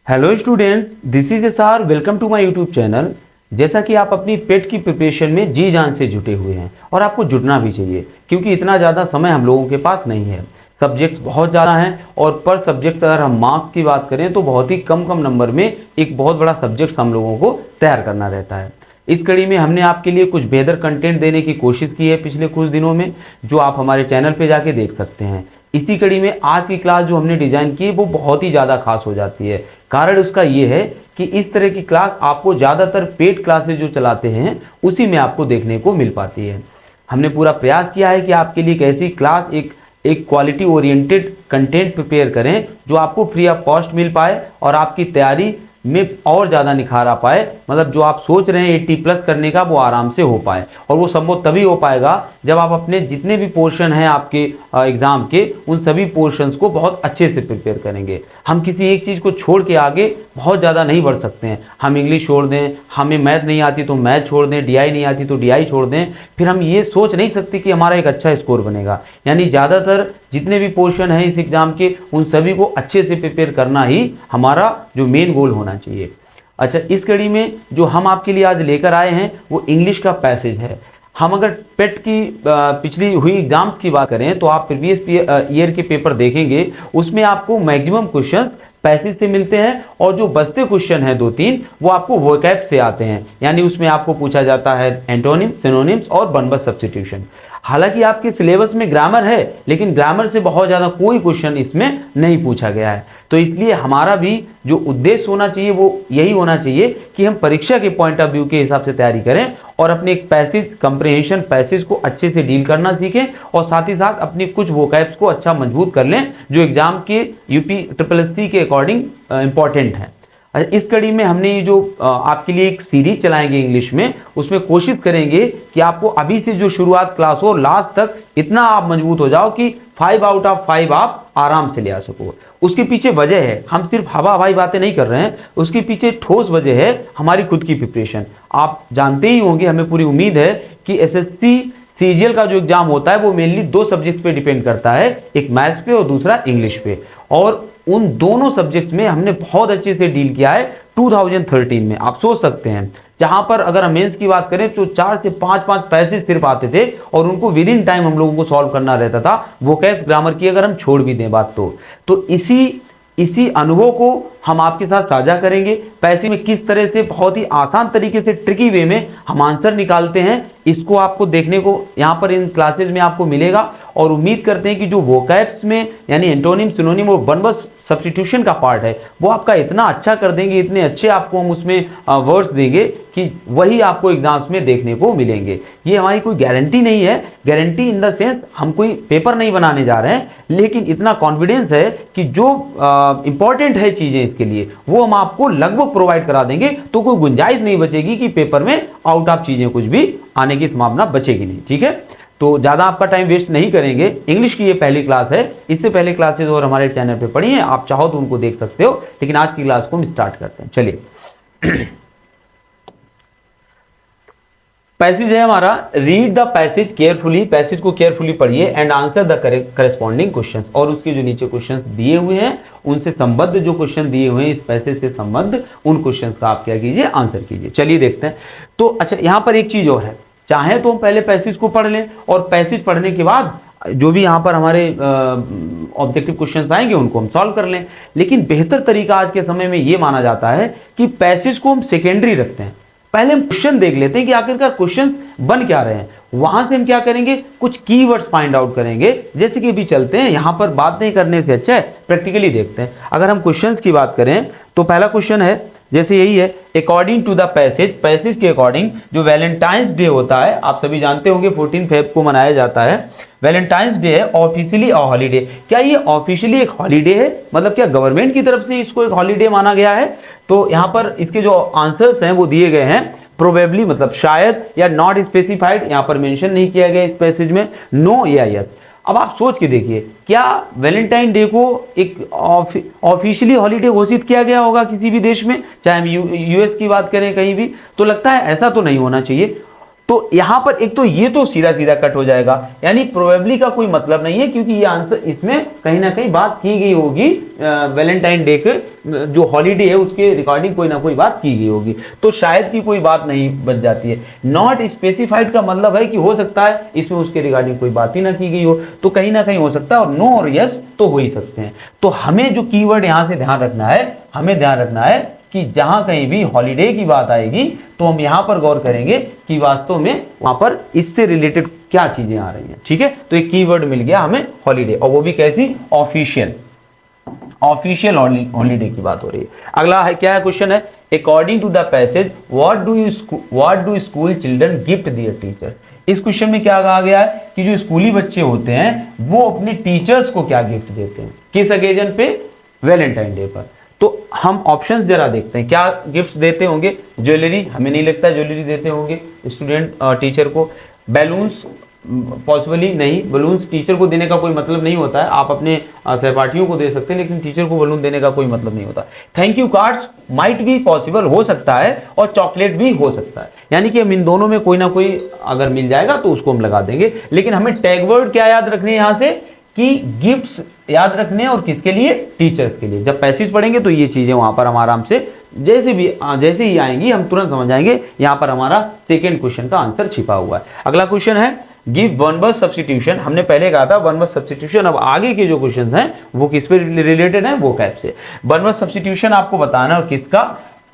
Hello student, this is S R. Welcome to my YouTube channel. जैसा कि आप अपनी पेट की प्रिपरेशन में जी जान से जुटे हुए हैं और आपको जुटना भी चाहिए, क्योंकि इतना ज़्यादा समय हम लोगों के पास नहीं है। सब्जेक्ट्स बहुत ज़्यादा हैं और पर सब्जेक्ट्स अगर हम मार्क्स की बात करें तो बहुत ही कम कम नंबर में एक बहुत बड़ा सब्जेक्ट्स हम लोगों को तैयार करना रहता है। इस कड़ी में हमने आपके लिए कुछ बेहतर कंटेंट देने की कोशिश की है पिछले कुछ दिनों में, जो आप हमारे चैनल पे जाके देख सकते हैं। इसी कड़ी में आज की क्लास जो हमने डिज़ाइन की है वो बहुत ही ज़्यादा खास हो जाती है। कारण उसका ये है कि इस तरह की क्लास आपको ज़्यादातर पेड क्लासेज जो चलाते हैं उसी में आपको देखने को मिल पाती है। हमने पूरा प्रयास किया है कि आपके लिए एक ऐसी क्लास, एक क्वालिटी ओरिएंटेड कंटेंट प्रिपेयर करें जो आपको फ्री ऑफ कॉस्ट मिल पाए और आपकी तैयारी में और ज़्यादा निखार आ पाए। मतलब जो आप सोच रहे हैं 80+ करने का, वो आराम से हो पाए। और वो संभव तभी हो पाएगा जब आप अपने जितने भी पोर्शन हैं आपके एग्ज़ाम के, उन सभी पोर्शंस को बहुत अच्छे से प्रिपेयर करेंगे। हम किसी एक चीज़ को छोड़ के आगे बहुत ज़्यादा नहीं बढ़ सकते हैं। हम इंग्लिश छोड़ दें, हमें मैथ नहीं आती तो मैथ छोड़ दें, डीआई नहीं आती तो डीआई छोड़ दें, फिर हम ये सोच नहीं सकते कि हमारा एक अच्छा स्कोर बनेगा। यानी ज़्यादातर जितने भी पोर्शन हैं इस एग्ज़ाम के, उन सभी को अच्छे से प्रिपेयर करना ही हमारा जो मेन गोल होना चाहिए। अच्छा, इस कड़ी में जो हम आपके लिए आज लेकर आए हैं वो इंग्लिश का पैसेज है। हम अगर पेट की पिछली हुई एग्जाम्स की बात करें तो आप प्रीवियस ईयर के पेपर देखेंगे, उसमें आपको मैक्सिमम क्वेश्चंस पैसेज से मिलते हैं और जो बचते क्वेश्चन हैं 2-3 वो आपको वोकैब से आते हैं। यानी उसमें आपको पूछा जाता है एंटोनिम, सिनोनिम्स और वन वर्ड सब्स्टिट्यूशन। हालांकि आपके सिलेबस में ग्रामर है, लेकिन ग्रामर से बहुत ज़्यादा कोई क्वेश्चन इसमें नहीं पूछा गया है। तो इसलिए हमारा भी जो उद्देश्य होना चाहिए वो यही होना चाहिए कि हम परीक्षा के पॉइंट ऑफ व्यू के हिसाब से तैयारी करें और अपने एक पैसेज कंप्रिहेंशन पैसेज को अच्छे से डील करना सीखें और साथ ही साथ अपनी कुछ वोकैब्स को अच्छा मजबूत कर लें जो एग्जाम के यूपी SSC के अकॉर्डिंग इंपॉर्टेंट है। अच्छा, इस कड़ी में हमने ये जो आपके लिए एक सीरीज चलाएंगे इंग्लिश में, उसमें कोशिश करेंगे कि आपको अभी से जो शुरुआत क्लास हो लास्ट तक इतना आप मजबूत हो जाओ कि 5 आउट ऑफ 5 आप आराम से ले आ सको। उसके पीछे वजह है, हम सिर्फ हवा हवाई बातें नहीं कर रहे हैं, उसके पीछे ठोस वजह है हमारी खुद की प्रिपरेशन। आप जानते ही होंगे, हमें पूरी उम्मीद है कि SSC CGL का जो एग्जाम होता है वो मेनली 2 सब्जेक्ट्स पे डिपेंड करता है, एक मैथ्स पे और दूसरा इंग्लिश पे। और उन दोनों सब्जेक्ट्स में हमने बहुत अच्छे से डील किया है 2013 में। आप सोच सकते हैं, जहां पर अगर हम मेंस की बात करें तो 4 से 5 पैसेज सिर्फ आते थे और उनको विद इन टाइम हम लोगों को सॉल्व करना रहता था, वोकैब्स ग्रामर की अगर हम छोड़ भी दें बात तो इसी अनुभव को हम आपके साथ साझा करेंगे। पैसे में किस तरह से बहुत ही आसान तरीके से ट्रिकी वे में हम आंसर निकालते हैं, इसको आपको देखने को यहाँ पर इन क्लासेज में आपको मिलेगा। और उम्मीद करते हैं कि जो वोकैब्स में यानी एंटोनिम, सिनोनिम और वन वर्ड सब्स्टिट्यूशन का पार्ट है वो आपका इतना अच्छा कर देंगे, इतने अच्छे आपको हम उसमें वर्ड्स देंगे कि वही आपको एग्जाम्स में देखने को मिलेंगे। ये हमारी कोई गारंटी नहीं है, गारंटी इन द सेंस हम कोई पेपर नहीं बनाने जा रहे हैं, लेकिन इतना कॉन्फिडेंस है कि जो इंपॉर्टेंट है चीजें इसके लिए वो हम आपको लगभग प्रोवाइड करा देंगे। तो कोई गुंजाइश नहीं बचेगी कि पेपर में आउट ऑफ चीजें कुछ भी आने की संभावना बचेगी नहीं। ठीक है, तो ज़्यादा आपका टाइम वेस्ट नहीं करेंगे। इंग्लिश की ये पहली क्लास है, इससे पहले क्लासेज और हमारे चैनल पे पढ़ी हैं, आप चाहो तो उनको देख सकते हो, लेकिन आज की क्लास को हम स्टार्ट करते हैं। चलिए, पैसेज है हमारा, read the passage carefully, passage को केयरफुली पढ़िए and answer the corresponding questions. और उसके जो नीचे क्वेश्चंस दिए हुए हैं उनसे संबद्ध जो क्वेश्चन दिए हुए हैं इस पैसेज से संबद्ध, उन क्वेश्चंस का आप क्या कीजिए, आंसर कीजिए। चलिए देखते हैं। तो अच्छा, यहाँ पर एक चीज और है, चाहे तो हम पहले पैसेज को पढ़ लें और पैसेज पढ़ने के बाद जो भी यहाँ पर हमारे ऑब्जेक्टिव क्वेश्चंस आएंगे उनको हम सॉल्व कर लें। लेकिन बेहतर तरीका आज के समय में ये माना जाता है कि पैसेज को हम सेकेंडरी रखते हैं, पहले हम क्वेश्चन देख लेते हैं कि आखिरकार क्वेश्चंस बन क्या रहे हैं, वहां से हम क्या करेंगे, कुछ कीवर्ड्स फाइंड आउट करेंगे। जैसे कि अभी चलते हैं, यहां पर बात नहीं करने से अच्छा है प्रैक्टिकली देखते हैं। अगर हम क्वेश्चंस की बात करें तो पहला क्वेश्चन है, जैसे यही है, according to the passage, passage के अकॉर्डिंग जो वैलेंटाइंस डे होता है, आप सभी जानते होंगे 14 फेब को मनाया जाता है। वैलेंटाइंस डे है ऑफिशियली अ हॉलीडे। क्या ये ऑफिशियली एक हॉलीडे है, मतलब क्या गवर्नमेंट की तरफ से इसको एक हॉलीडे माना गया है? तो यहाँ पर इसके जो आंसर्स हैं वो दिए गए हैं, प्रोबेबली मतलब शायद, या नॉट स्पेसिफाइड, यहाँ पर मेंशन नहीं किया गया इस पैसेज में, नो या यस। अब आप सोच के देखिए, क्या वैलेंटाइन डे को एक ऑफिशियली हॉलीडे घोषित किया गया होगा किसी भी देश में, चाहे हम यूएस की बात करें कहीं भी? तो लगता है ऐसा तो नहीं होना चाहिए। तो यहां पर एक तो ये तो सीधा सीधा कट हो जाएगा, यानी प्रोबेबली का कोई मतलब नहीं है, क्योंकि ये आंसर इसमें कहीं ना कहीं बात की गई होगी वैलेंटाइन डे के जो हॉलीडे है उसके रिगार्डिंग कोई ना कोई बात की गई होगी, तो शायद की कोई बात नहीं बच जाती है। नॉट स्पेसिफाइड का मतलब है कि हो सकता है इसमें उसके रिगार्डिंग कोई बात ही ना की गई हो, तो कहीं ना कहीं हो सकता है, और नो और यस तो हो ही सकते हैं। तो हमें जो कीवर्ड यहां से ध्यान रखना है, हमें ध्यान रखना है कि जहां कहीं भी हॉलीडे की बात आएगी तो हम यहां पर गौर करेंगे कि वास्तव में वहां पर इससे रिलेटेड क्या चीजें आ रही हैं। ठीक है, तो एक कीवर्ड मिल गया हमें हॉलीडे, और वो भी कैसी, ऑफिशियल, ऑफिशियल हॉलीडे की बात हो रही है। अगला है क्या है, क्वेश्चन है according to the passage what do school children gift their teachers. इस क्वेश्चन में क्या कहा गया है कि जो स्कूली बच्चे होते हैं वो अपने टीचर्स को क्या गिफ्ट देते हैं, किस अकेजन पे, वैलेंटाइन डे पर। तो हम ऑप्शंस जरा देखते हैं, क्या गिफ्ट्स देते होंगे। ज्वेलरी, हमें नहीं लगता ज्वेलरी देते होंगे स्टूडेंट टीचर को। बैलून्स, पॉसिबली नहीं, बलून्स टीचर को देने का कोई मतलब नहीं होता है, आप अपने सहपाठियों को दे सकते हैं, लेकिन टीचर को बलून देने का कोई मतलब नहीं होता। थैंक यू कार्ड्स माइट भी पॉसिबल हो सकता है, और चॉकलेट भी हो सकता है, यानी कि हम इन दोनों में कोई ना कोई अगर मिल जाएगा तो उसको हम लगा देंगे। लेकिन हमें टैग वर्ड क्या याद रखने यहाँ से कि गिफ्ट्स याद रखने, और किसके लिए, टीचर्स के लिए। जब पैसेज पढ़ेंगे तो ये चीजें वहां पर हम आराम से जैसे ही आएंगी हम तुरंत समझ जाएंगे यहाँ पर हमारा सेकेंड क्वेश्चन का आंसर छिपा हुआ है। अगला क्वेश्चन है गिव वन वर्ड सब्स्टिट्यूशन। हमने पहले कहा था वन वर्ड सब्स्टिट्यूशन, अब आगे के जो क्वेश्चन हैं वो किस पे रिलेटेड है, वो कैप से। वन वर्ड सब्स्टिट्यूशन आपको बताना और किसका,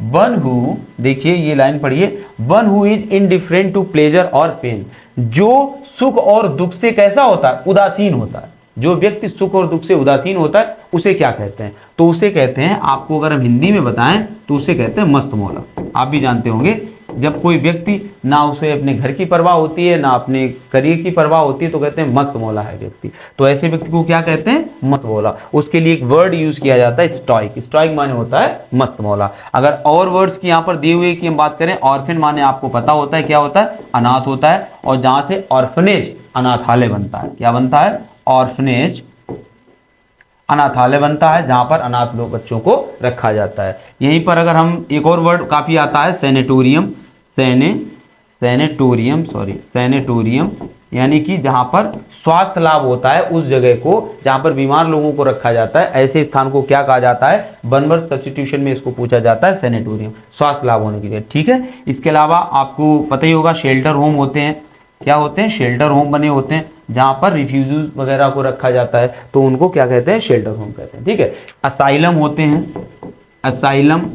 वन हु, देखिए ये लाइन पढ़िए, one who is indifferent to pleasure और पेन। जो सुख और दुख से कैसा होता है, उदासीन होता है। जो व्यक्ति सुख और दुख से उदासीन होता है उसे क्या कहते हैं, तो उसे कहते हैं, आपको अगर हम हिंदी में बताएं तो उसे कहते हैं मस्त मौला। आप भी जानते होंगे, जब कोई व्यक्ति ना उसे अपने घर की परवाह होती है ना अपने करियर की परवाह होती है तो कहते हैं मस्त मौला है व्यक्ति। तो ऐसे व्यक्ति को क्या कहते हैं, मस्त मौला। उसके लिए एक वर्ड यूज किया जाता है स्टॉइक। स्टॉइक माने होता है मस्त मौला। अगर और वर्ड्स की यहाँ पर दिए हुए की हम बात करें, ऑर्फिन माने आपको पता होता है क्या होता है, अनाथ होता है, और जहां से ऑर्फनेज अनाथालय बनता है, क्या बनता है, ऑर्फनेज अनाथालय बनता है, जहां पर अनाथ लोग बच्चों को रखा जाता है। यहीं पर अगर हम एक और वर्ड काफी आता है, सैनिटोरियम, सैनिटोरियम, यानी कि जहां पर स्वास्थ्य लाभ होता है उस जगह को जहां पर बीमार लोगों को रखा जाता है, ऐसे स्थान को क्या कहा जाता है, वन वर्ड सब्स्टिट्यूशन में इसको पूछा जाता है सैनिटोरियम, स्वास्थ्य लाभ होने के लिए। ठीक है, इसके अलावा आपको पता ही होगा शेल्टर होम होते हैं, क्या होते हैं, शेल्टर होम बने होते हैं जहां पर रिफ्यूजीज वगैरह को रखा जाता है, तो उनको क्या कहते हैं, शेल्टर होम कहते हैं। ठीक है, असाइलम होते हैं, असाइलम,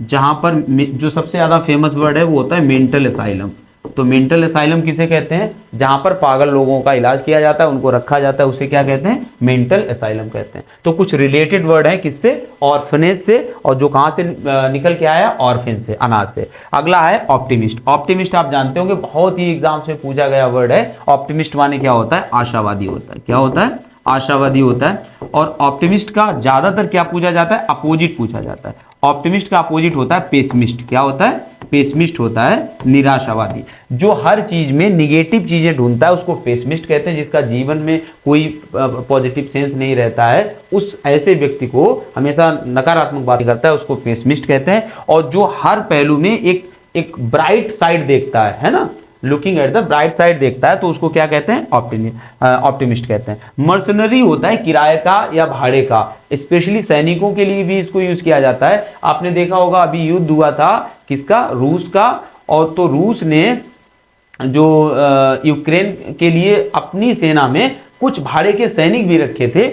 जहां पर जो सबसे ज्यादा फेमस वर्ड है वो होता है मेंटल असाइलम। तो मेंटल असाइलम किसे कहते हैं, जहां पर पागल लोगों का इलाज किया जाता है, उनको रखा जाता है, उसे क्या कहते हैं, मेंटल असाइलम कहते हैं। तो कुछ रिलेटेड वर्ड है किससे, ऑर्फनेज से, और जो कहां से निकल के आया, ऑर्फिन से, अनाथ से। अगला है ऑप्टिमिस्ट। ऑप्टिमिस्ट आप जानते होंगे, बहुत ही एग्जाम से पूछा गया वर्ड है। ऑप्टिमिस्ट माने क्या होता है, आशावादी होता है। क्या होता है, आशावादी होता है। और ऑप्टिमिस्ट का ज्यादातर क्या पूछा जाता है, अपोजिट पूछा जाता है। ऑप्टिमिस्ट का अपोजिट होता है पेसिमिस्ट। क्या होता है, पेसिमिस्ट होता है निराशावादी। जो हर चीज में निगेटिव चीजें ढूंढता है उसको पेसिमिस्ट कहते हैं। जिसका जीवन में कोई पॉजिटिव सेंस नहीं रहता है, उस ऐसे व्यक्ति को, हमेशा नकारात्मक बात करता है, उसको पेसिमिस्ट कहते हैं। और जो हर पहलू में एक ब्राइट साइड देखता है ना, looking at the bright side देखता है, तो उसको क्या कहते हैं, ऑप्टिमिस्ट कहते हैं। मर्सनरी होता है किराए का या भाड़े का, स्पेशली सैनिकों के लिए भी इसको यूज किया जाता है। आपने देखा होगा अभी युद्ध हुआ था किसका, रूस का, और तो रूस ने जो यूक्रेन के लिए अपनी सेना में कुछ भाड़े के सैनिक भी रखे थे।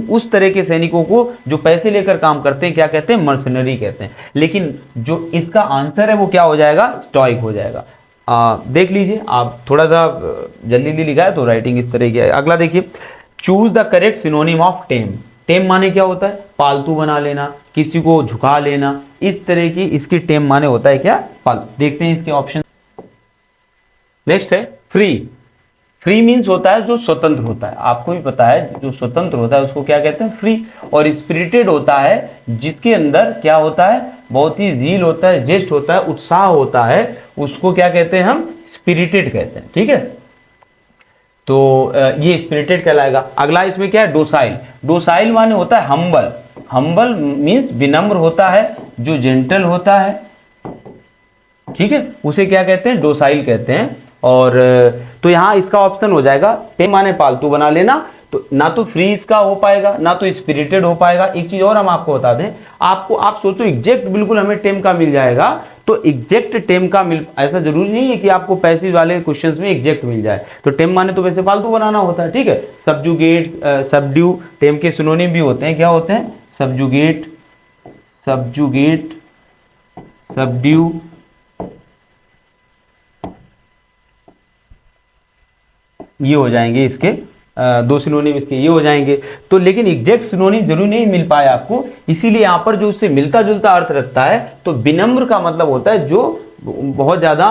उस तरह के सैनिकों को जो पैसे लेकर काम करते हैं क्या कहते हैं, मर्सनरी कहते हैं। लेकिन जो इसका आंसर है वो क्या हो जाएगा, स्टॉइक हो जाएगा। देख लीजिए आप, थोड़ा सा जल्दी लिखा है तो राइटिंग इस तरह की है। अगला देखिए, choose the correct synonym of tame. Tame माने क्या होता है, पालतू बना लेना, किसी को झुका लेना, इस तरह की इसकी टेम माने होता है क्या, पालतू। देखते हैं इसके ऑप्शन। नेक्स्ट है फ्री। फ्री मीन्स होता है जो स्वतंत्र होता है, आपको भी पता है जो स्वतंत्र होता है उसको क्या कहते हैं, फ्री। और स्पिरिटेड होता है जिसके अंदर क्या होता है, बहुत ही जील होता है, जेस्ट होता है, उत्साह होता है, उसको क्या कहते हैं हम, स्पिरिटेड कहते हैं। ठीक है, तो ये स्पिरिटेड कहलाएगा। अगला इसमें क्या है, डोसाइल। डोसाइल माने होता है हम्बल। हम्बल मीन्स विनम्र होता है, जो जेंटल होता है, ठीक है, उसे क्या कहते हैं, डोसाइल कहते हैं। और तो यहाँ इसका ऑप्शन हो जाएगा टेम माने पालतू बना लेना। तो ना तो फ्री इसका हो पाएगा, ना तो स्पिरिटेड हो पाएगा। एक चीज और हम आपको बता दें, आपको आप सोचो एग्जैक्ट बिल्कुल हमें टेम का मिल जाएगा, तो एग्जैक्ट टेम का मिल, ऐसा जरूरी नहीं है कि आपको पैसिव वाले क्वेश्चंस में एग्जैक्ट मिल जाए। तो टेम माने तो वैसे फालतू बनाना होता है, ठीक है। सब्जुगेट, सबड्यू, टेम के सिनोनिम भी होते हैं, क्या होते हैं, सब्जुगेट, सब्जुगेट, सबड्यू, ये हो जाएंगे इसके दो सिनोनिम, इसके ये हो जाएंगे। तो लेकिन एग्जैक्ट सिनोनिम जरूर नहीं मिल पाया आपको, इसीलिए यहाँ पर जो उससे मिलता जुलता अर्थ रखता है। तो विनम्र का मतलब होता है जो बहुत ज़्यादा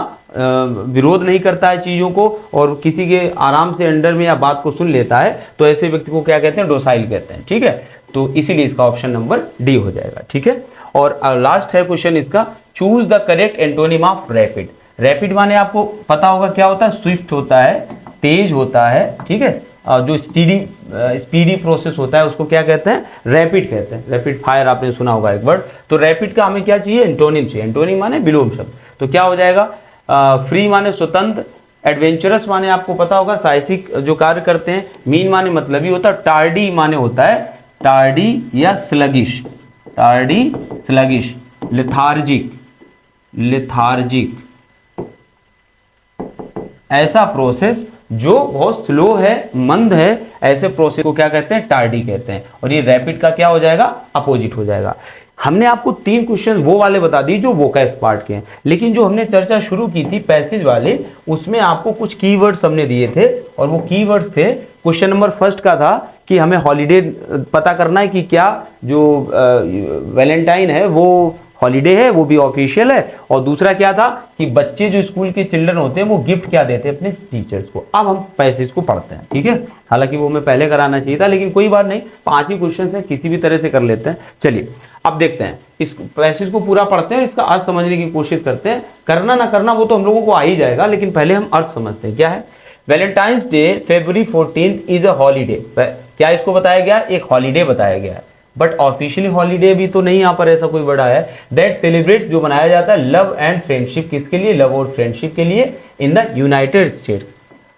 विरोध नहीं करता है चीज़ों को और किसी के आराम से अंडर में या बात को सुन लेता है, तो ऐसे व्यक्ति को क्या कहते हैं, डोसाइल कहते हैं, ठीक है। तो इसीलिए इसका ऑप्शन नंबर डी हो जाएगा, ठीक है। और लास्ट है क्वेश्चन इसका, choose the correct antonym of rapid. Rapid माने आपको पता होगा क्या होता है, स्विफ्ट होता है, तेज होता है, ठीक है। जो स्पीडी प्रोसेस होता है उसको क्या कहते हैं, रैपिड कहते हैं। रैपिड फायर आपने सुना होगा एक वर्ड। तो रैपिड का हमें क्या चाहिए, एंटोनिम चाहिए। एंटोनिम माने विलोम शब्द। तो क्या हो जाएगा, फ्री माने स्वतंत्र, एडवेंचरस माने आपको पता होगा साहसिक जो कार्य करते हैं, मीन माने मतलबी होता है, टार्डी माने होता है टार्डी या sluggish, tardy sluggish, lethargic, lethargic, ऐसा प्रोसेस जो बहुत स्लो है, मंद है, ऐसे प्रोसेस को क्या कहते हैं, टार्डी कहते हैं। और ये रैपिड का क्या हो जाएगा, अपोजिट हो जाएगा। हमने आपको 3 क्वेश्चन वो वाले बता दिए जो वोकैस पार्ट के हैं, लेकिन जो हमने चर्चा शुरू की थी पैसेज वाले, उसमें आपको कुछ कीवर्ड्स हमने दिए थे। और वो कीवर्ड्स थे, क्वेश्चन नंबर फर्स्ट का था कि हमें हॉलीडे पता करना है कि क्या जो वैलेंटाइन है वो हॉलीडे है, वो भी ऑफिशियल है। और दूसरा क्या था कि बच्चे जो स्कूल के चिल्ड्रन होते हैं वो गिफ्ट क्या देते हैं अपने टीचर्स को। अब हम पैसेज को पढ़ते हैं, ठीक है। हालांकि वो हमें पहले कराना चाहिए था, लेकिन कोई बात नहीं, 5 ही क्वेश्चन है, किसी भी तरह से कर लेते हैं। चलिए अब देखते हैं, इस पैसेज को पूरा पढ़ते हैं, इसका अर्थ समझने की कोशिश करते हैं। करना ना करना वो तो हम लोगों को आ ही जाएगा, लेकिन पहले हम अर्थ समझते हैं क्या है। Valentine's day February 14 is a holiday. क्या इसको बताया गया, एक हॉलीडे बताया गया है, बट ऑफिशियली हॉलीडे भी तो नहीं यहाँ पर ऐसा कोई बड़ा है। दैट सेलिब्रेट्स, जो मनाया जाता है लव एंड फ्रेंडशिप, किसके लिए, लव और फ्रेंडशिप के लिए, इन द यूनाइटेड स्टेट्स।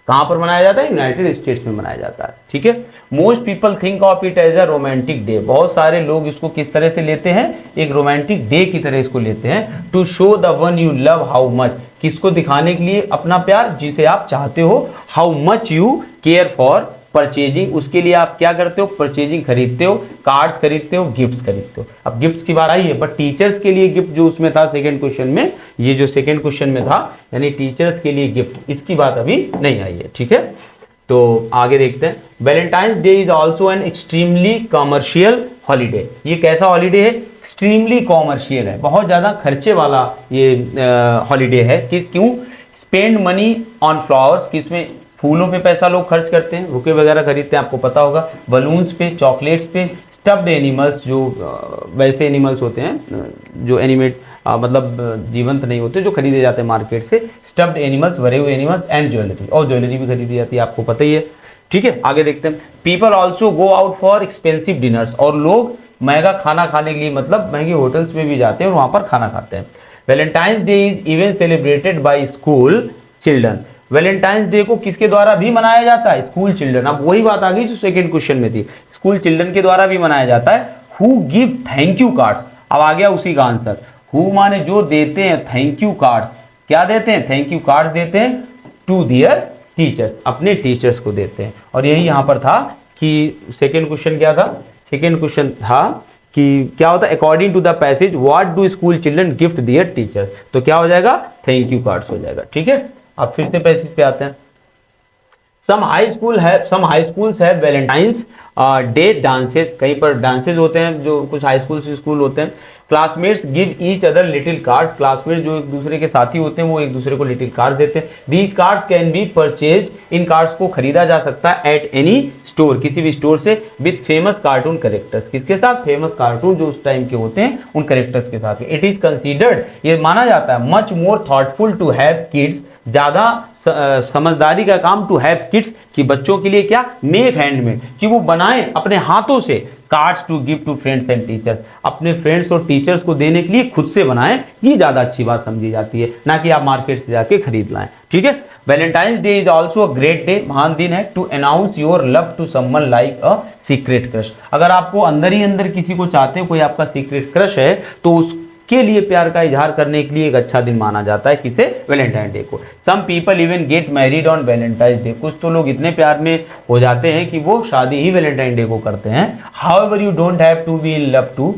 कहाँ पर मनाया जाता है, यूनाइटेड स्टेट्स में मनाया जाता है, ठीक है। Most people think of it as a romantic day. बहुत सारे लोग इसको किस तरह से लेते हैं, एक रोमांटिक डे की तरह इसको लेते हैं। To show the one you love how much, किसको दिखाने के लिए, अपना प्यार जिसे आप चाहते हो। How much you care for purchasing, उसके लिए आप क्या करते हो, परचेजिंग खरीदते हो, कार्ड्स खरीदते हो, गिफ्ट्स खरीदते हो। अब गिफ्ट्स की बात आई है, बट टीचर्स के लिए गिफ्ट जो उसमें था सेकंड क्वेश्चन में, ये जो सेकंड क्वेश्चन में था, यानी टीचर्स के लिए गिफ्ट, इसकी बात अभी नहीं आई है, ठीक है। तो आगे देखते हैं। Valentine's day is also an extremely commercial holiday. ये कैसा हॉलीडे है, एक्सट्रीमली कॉमर्शियल है, बहुत ज्यादा खर्चे वाला ये हॉलीडे है। क्यों, स्पेंड मनी ऑन फ्लावर्स, किसमें, फूलों पे पैसा लोग खर्च करते हैं, बुके वगैरह खरीदते हैं, आपको पता होगा। बलून्स पे, चॉकलेट्स पे, स्टफ्ड एनिमल्स, जो वैसे एनिमल्स होते हैं जो एनिमेट मतलब जीवंत नहीं होते, जो खरीदे जाते हैं मार्केट से, स्टफ्ड एनिमल्स, भरे हुए एनिमल्स, एंड ज्वेलरी, और ज्वेलरी भी खरीदी जाती है, आपको पता ही है, ठीक है। आगे देखते हैं। People also go out for expensive dinners, और लोग महंगा खाना खाने के लिए, मतलब महंगे होटल्स में भी जाते हैं और वहाँ पर खाना खाते हैं। Valentine's day is even celebrated by school children. Valentine's day को किसके द्वारा भी मनाया जाता है, स्कूल चिल्ड्रन। अब वही बात आ गई जो सेकंड क्वेश्चन में थी, स्कूल चिल्ड्रन के द्वारा भी मनाया जाता है। Who give thank you cards, अब आ गया उसी का आंसर। हु माने जो देते हैं, थैंक यू कार्ड्स, क्या देते हैं, थैंक यू कार्ड्स देते हैं टू दियर टीचर्स, अपने टीचर्स को देते हैं। और यही यहाँ पर था कि सेकेंड क्वेश्चन क्या था, सेकेंड क्वेश्चन था कि क्या होता है, according to the passage what do school children gift their teachers, तो क्या हो जाएगा, थैंक यू कार्ड्स हो जाएगा, ठीक है। अब फिर से पैसेज पे आते हैं। Some high schools have Valentine's day dances, कहीं पर डांसेस होते हैं, जो कुछ हाई स्कूल होते हैं। Classmates give each other little cards, classmates जो एक दूसरे के साथी होते हैं वो एक दूसरे को लिटिल कार्ड्स देते हैं। These cards can be purchase, in cards को खरीदा जा सकता है एट एनी स्टोर, किसी भी स्टोर से, विथ फेमस कार्टून कैरेक्टर्स, किसके साथ, फेमस कार्टून जो उस टाइम के होते हैं उन कैरेक्टर्स के साथ। इट इज कंसीडर्ड, ये माना जाता है, much more thoughtful to have kids, ज्यादा समझदारी का काम टू हैव किड्स, कि बच्चों के लिए क्या, मेक हैंडमेड, कि वो बनाएं अपने हाथों से, cards to give to friends and teachers, अपने फ्रेंड्स और टीचर्स को देने के लिए खुद से बनाएं, ये ज़्यादा अच्छी बात समझी जाती है, ना कि आप मार्केट से जाके खरीद लाएं। ठीक है। Valentine's day is also a great day, महान दिन है, to announce your love to someone like a secret crush. अगर आपको अंदर ही अंदर किसी को चाहते हो, कोई आपका सीक्रेट क्रश है, तो उसके लिए प्यार का इजहार करने के लिए एक अच्छा दिन माना जाता है, किसे, वैलेंटाइन डे को। Some people even get married on Valentine day, कुछ तो लोग इतने प्यार में हो जाते हैं कि वो शादी ही वैलेंटाइन डे को करते हैं। However you don't have to be in love to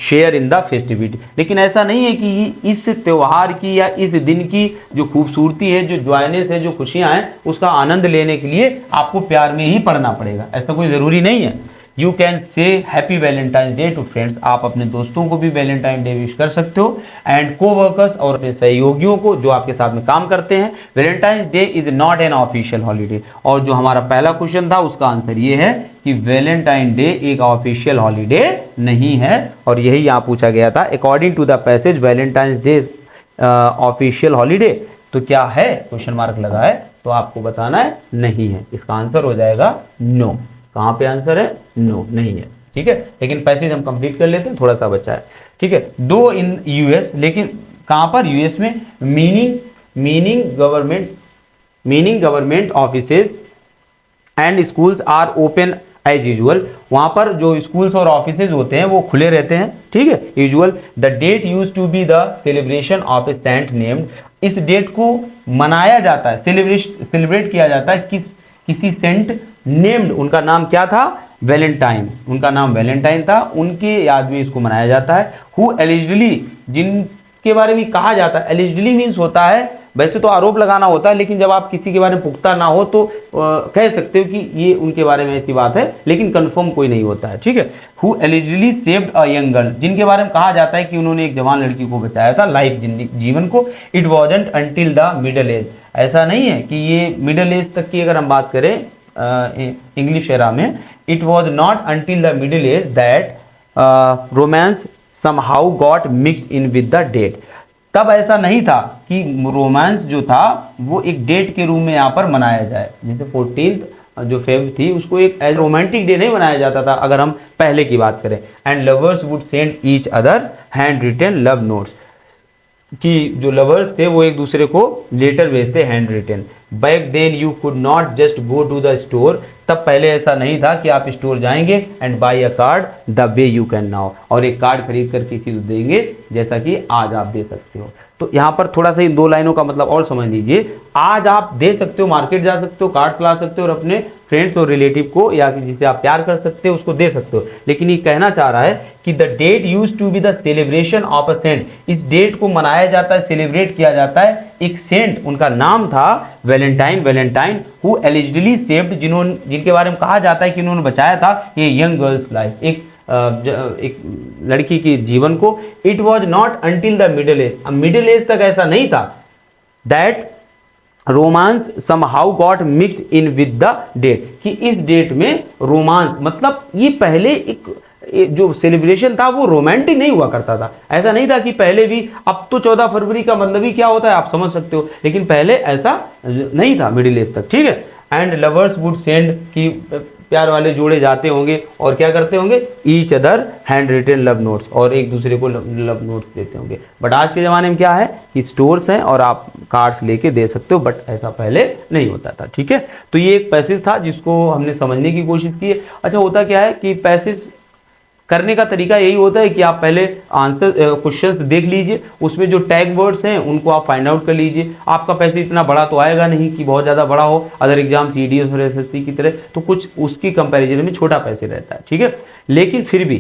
share in the festivity, लेकिन ऐसा नहीं है कि इस त्यौहार की या इस दिन की जो खूबसूरती है, जो ज्वाइनेस है, जो खुशियां हैं, उसका आनंद लेने के लिए आपको प्यार में ही पड़ना पड़ेगा, ऐसा कोई ज़रूरी नहीं है। You can say happy Valentine day to friends, आप अपने दोस्तों को भी वैलेंटाइन डे विश कर सकते हो, एंड को वर्कर्स, और अपने सहयोगियों को जो आपके साथ में काम करते हैं। Valentine day is not an official holiday, और जो हमारा पहला क्वेश्चन था उसका आंसर ये है कि वैलेंटाइन डे एक ऑफिशियल हॉलीडे नहीं है, और यही यहाँ पूछा गया था, according to the passage Valentine's day official holiday, तो क्या है, क्वेश्चन मार्क लगा है, तो आपको बताना है नहीं है, इसका आंसर हो जाएगा नो। कहाँ पे आंसर है, नो, नहीं है। ठीक है, लेकिन पैसेज हम कंप्लीट कर लेते हैं, थोड़ा सा बचा है। ठीक है, दो इन यूएस, लेकिन कहाँ पर, यूएस में, meaning government offices and schools are open as usual, वहां पर जो स्कूल्स और ऑफिसेज होते हैं वो खुले रहते हैं। ठीक है, usual. The date used to be the celebration of a saint named, इस डेट को मनाया जाता है, सेलिब्रेट किया जाता है किसी सेंट नेम्ड, उनका नाम क्या था, वैलेंटाइन, उनका नाम वैलेंटाइन था, उनके याद में इसको मनाया जाता है। हु एलिजिडली, जिनके बारे में कहा जाता है, एलिजिडली मीन्स होता है, वैसे तो आरोप लगाना होता है, लेकिन जब आप किसी के बारे में पुख्ता ना हो तो कह सकते हो कि ये उनके बारे में ऐसी बात है, लेकिन कंफर्म कोई नहीं होता है। ठीक है। Who allegedly saved a young girl, जिनके बारे में कहा जाता है कि उन्होंने एक जवान लड़की को बचाया था, लाइफ, जीवन को। It wasn't until the middle as, ऐसा नहीं है कि ये मिडल एज तक की अगर हम बात करें इंग्लिश एरा में, it was not until the middle age that romance somehow got mixed in with the date, तब ऐसा नहीं था कि रोमांस जो था वो एक डेट के रूप में यहाँ पर मनाया जाए, जैसे 14 जो फेब थी उसको एक एज रोमांटिक डे नहीं मनाया जाता था, अगर हम पहले की बात करें। And lovers would send each other hand written love notes, कि जो लवर्स थे वो एक दूसरे को लेटर भेजते, hand written. Back then you could not just go to the store, तब पहले ऐसा नहीं था कि आप स्टोर जाएंगे and buy a card the way you can now, और एक कार्ड खरीद कर किसी को देंगे जैसा कि आज आप दे सकते हो। तो यहाँ पर थोड़ा सा इन दो लाइनों का मतलब और समझ लीजिए, आज आप दे सकते हो, मार्केट जा सकते हो, कार्ड्स ला सकते हो और अपने फ्रेंड्स और रिलेटिव को या जिसे आप प्यार कर सकते हो उसको दे सकते हो, लेकिन ये कहना चाह रहा है कि the date used to be the celebration of a saint, इस डेट को मनाया जाता है, सेलिब्रेट किया जाता है एक सेंट, उनका नाम था वैलेंटाइन, हु एलिजिडली सेव्ड, जिनके बारे में कहा जाता है कि उन्होंने बचाया था ये यंग गर्ल्स लाइफ, एक लड़की के जीवन को। It was not until the middle age, middle age तक ऐसा नहीं था, that romance somehow got mixed in with the date, कि इस डेट में रोमांस, मतलब ये पहले एक जो सेलिब्रेशन था वो रोमांटिक नहीं हुआ करता था, ऐसा नहीं था कि पहले भी, अब तो 14 फरवरी का मतलब ही क्या होता है आप समझ सकते हो, लेकिन पहले ऐसा नहीं था मिडिल एज तक। ठीक है। एंड लवर्स वुड सेंड, कि प्यार वाले जोड़े जाते होंगे और क्या करते होंगे, each other hand written love notes, और एक दूसरे को लव नोट्स देते होंगे। बट आज के ज़माने में क्या है कि स्टोर्स हैं और आप कार्ड्स लेके दे सकते हो, बट ऐसा पहले नहीं होता था। ठीक है, तो ये एक पैसेज था जिसको हमने समझने की कोशिश की है। अच्छा, होता क्या है कि पैसेज करने का तरीका यही होता है कि आप पहले आंसर क्वेश्चंस देख लीजिए, उसमें जो टैग वर्ड्स हैं उनको आप फाइंड आउट कर लीजिए। आपका पैसे इतना बड़ा तो आएगा नहीं कि बहुत ज़्यादा बड़ा हो, अदर एग्जाम सीडीएस और एसएससी की तरह, तो कुछ उसकी कंपैरिजन में छोटा पैसे रहता है। ठीक है, लेकिन फिर भी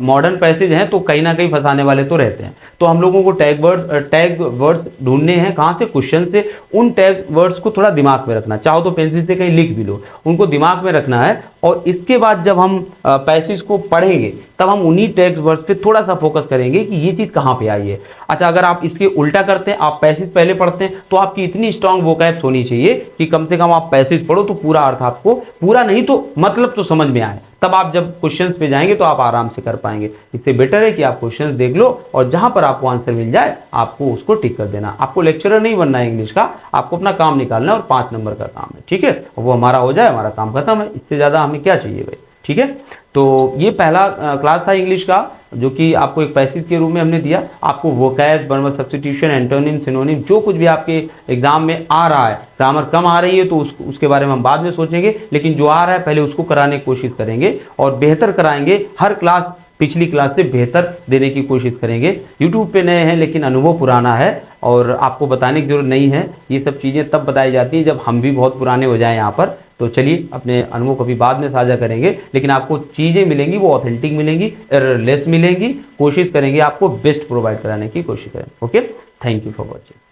मॉडर्न पैसेज हैं तो कहीं ना कहीं फंसाने वाले तो रहते हैं, तो हम लोगों को टैग वर्ड्स ढूंढने हैं, कहाँ से, क्वेश्चन से। उन टैग वर्ड्स को थोड़ा दिमाग में रखना, चाहो तो पेंसिल से कहीं लिख भी लो, उनको दिमाग में रखना है, और इसके बाद जब हम पैसेज को पढ़ेंगे तब हम उन्हीं टैग वर्ड्स पे थोड़ा सा फोकस करेंगे कि ये चीज़ कहाँ पे आई है। अच्छा, अगर आप इसके उल्टा करते हैं, आप पैसेज पहले पढ़ते हैं, तो आपकी इतनी स्ट्रांग वोकैब्स होनी चाहिए कि कम से कम आप पैसेज पढ़ो तो पूरा अर्थ आपको, पूरा नहीं तो मतलब तो समझ में आए, तब आप जब क्वेश्चंस पे जाएंगे तो आप आराम से कर पाएंगे। इससे बेटर है कि आप क्वेश्चंस देख लो और जहां पर आपको आंसर मिल जाए आपको उसको टिक कर देना। आपको लेक्चरर नहीं बनना है इंग्लिश का, आपको अपना काम निकालना है और 5 नंबर का काम है, ठीक है, वो हमारा हो जाए, हमारा काम खत्म है। इससे ज़्यादा हमें क्या चाहिए भाई, ठीक है। तो ये पहला क्लास था इंग्लिश का, जो कि आपको एक पैसेज के रूप में हमने दिया। आपको vocab, verb substitution, antonym, synonym, जो कुछ भी आपके एग्जाम में आ रहा है, ग्रामर कम आ रही है तो उसके बारे में हम बाद में सोचेंगे, लेकिन जो आ रहा है पहले उसको कराने की कोशिश करेंगे और बेहतर कराएंगे। हर क्लास पिछली क्लास से बेहतर देने की कोशिश करेंगे। यूट्यूब पे नए हैं लेकिन अनुभव पुराना है और आपको बताने की जरूरत नहीं है। ये सब चीज़ें तब बताई जाती है जब हम भी बहुत पुराने हो जाएं यहाँ पर। तो चलिए अपने अनुभव कभी बाद में साझा करेंगे, लेकिन आपको चीज़ें मिलेंगी वो ऑथेंटिक मिलेंगी, एररलेस मिलेंगी। कोशिश करेंगे आपको बेस्ट प्रोवाइड कराने की कोशिश करें। Okay, thank you for watching.